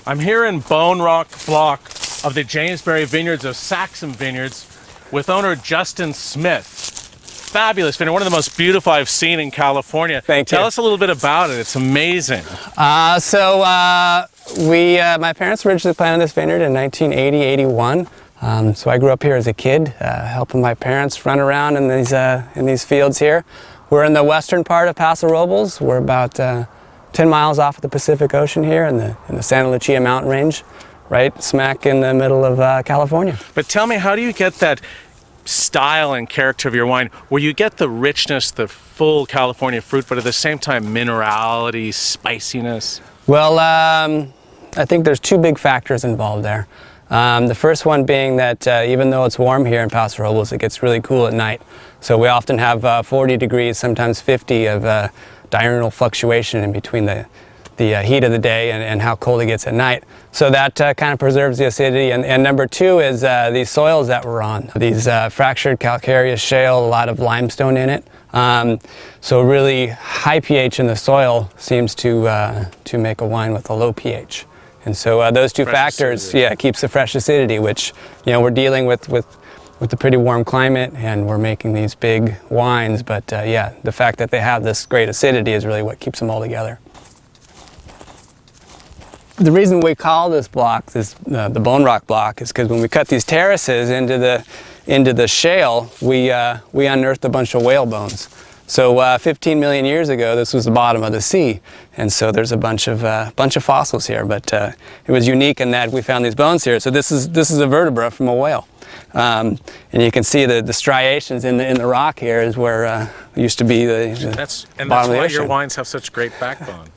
I'm here in Bone Rock Block of the Jamesbury Vineyards of Saxum Vineyards with owner Justin Smith. Fabulous vineyard, one of the most beautiful I've seen in California. Thank you. Tell us a little bit about it. It's amazing. My parents originally planted this vineyard in 1980-81. So I grew up here as a kid, helping my parents run around in these fields here. We're in the western part of Paso Robles. We're about 10 miles off of the Pacific Ocean here in the Santa Lucia mountain range, right smack in the middle of California. But tell me, how do you get that style and character of your wine, where you get the richness, the full California fruit, but at the same time minerality, spiciness? Well, I think there's two big factors involved there. The first one being that even though it's warm here in Paso Robles, it gets really cool at night. So we often have 40 degrees, sometimes 50 of diurnal fluctuation in between the heat of the day and how cold it gets at night. So that kind of preserves the acidity. And number two is these soils that we're on. These fractured calcareous shale, a lot of limestone in it. So really high pH in the soil seems to make a wine with a low pH. And so those two factors, keeps the fresh acidity, which, we're dealing with a pretty warm climate, and we're making these big wines. But the fact that they have this great acidity is really what keeps them all together. The reason we call this block the Bone Rock Block is because when we cut these terraces into the shale, we unearthed a bunch of whale bones. So 15 million years ago, this was the bottom of the sea, and so there's a bunch of fossils here. But it was unique in that we found these bones here. So this is a vertebra from a whale, and you can see the striations in the rock here is where it used to be the that's bottom of the why ocean. your wines have such great backbone.